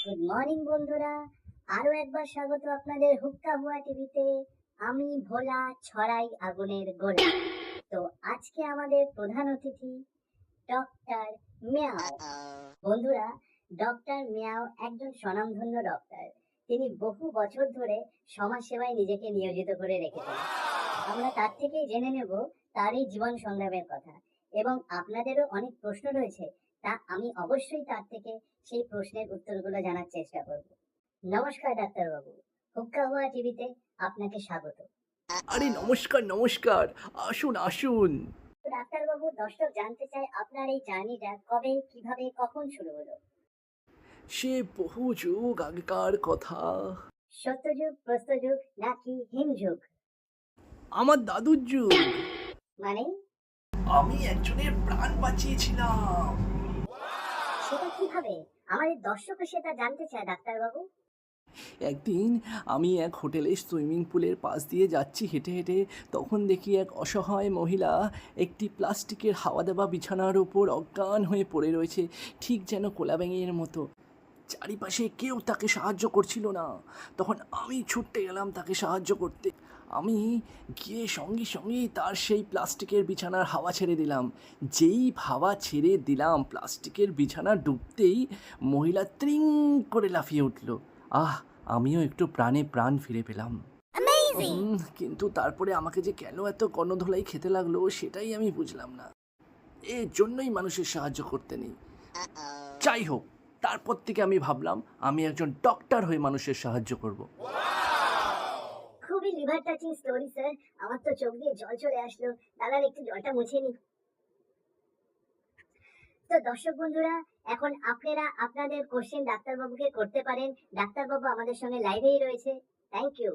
Good morning বন্ধুরা, আরো একবার স্বাগত আপনাদের হুক্কা হুয়া টিভিতে। আমি ভোলা ছড়াই আগুনের গোলা। তো আজকে আমাদের প্রধান অতিথি ডক্টর মিয়াও। বন্ধুরা, ডক্টর মিয়াও একজন স্বনামধন্য ডক্টর। তিনি বহু বছর ধরে সমাজ সেবায় নিজেকে নিয়োজিত করে রেখেছেন। আমরা তার থেকেই জেনে নেব তার এই জীবন সংগ্রামের কথা, এবং আপনাদেরও অনেক প্রশ্ন রয়েছে, তা আমি অবশ্যই তার থেকে সেই প্রশ্নের উত্তরগুলো জানার চেষ্টা করব। নমস্কার ডাক্তারবাবু, হুক্কা হুয়া টিভিতে আপনাকে স্বাগত। আরে নমস্কার নমস্কার, আসুন আসুন। তো ডাক্তারবাবু, দর্শক জানতে চায় আপনার এই জার্নিটা কবে, কিভাবে, কখন শুরু হলো? সে বহু যুগ আগেকার কথা। সত্যযুগ, প্রস্তযুগ নাকি হিমযুগ? আমার দাদুর যুগ। মানে? আমি একজনের প্রাণ বাঁচিয়েছিলাম। সেটা কিভাবে? আমাদের দর্শকও সেটা জানতে চায় ডাক্তারবাবু। একদিন আমি এক হোটেলে সুইমিং পুলের পাশ দিয়ে যাচ্ছি হেঁটে হেঁটে। তখন দেখি এক অসহায় মহিলা একটি প্লাস্টিকের হাওয়া দেওয়া বিছানার ওপর অজ্ঞান হয়ে পড়ে রয়েছে, ঠিক যেন কোলাব্যাঙের মতো। চারিপাশে কেউ তাকে সাহায্য করছিল না। তখন আমি ছুটতে গেলাম তাকে সাহায্য করতে। আমি গিয়ে সঙ্গে সঙ্গেই তার সেই প্লাস্টিকের বিছানার হাওয়া ছেড়ে দিলাম। যেই হাওয়া ছেড়ে দিলাম, প্লাস্টিকের বিছানা ডুবতেই মহিলা ত্রিং করে লাফিয়ে উঠল। আহ, আমিও একটু প্রাণে প্রাণ ফিরে পেলাম। কিন্তু তারপরে আমাকে যে কেন এত গণধোলাই খেতে লাগলো সেটাই আমি বুঝলাম না। এর জন্যই মানুষের সাহায্য করতে নেই। যাই হোক, তারপর থেকে আমি ভাবলাম আমি একজন ডক্টর হয়ে মানুষের সাহায্য করব। খুবই লিভার টাচিং স্টোরি স্যার। আমার তো চোখ দিয়ে জল চলে আসলো। দাঁড়ান, একটু জলটা মুছে নি। তো দর্শক বন্ধুরা, এখন আপনারা আপনাদের কোশ্চেন ডাক্তারবাবুকে করতে পারেন। ডাক্তারবাবু আমাদের সঙ্গে লাইভেই রয়েছে। Thank you.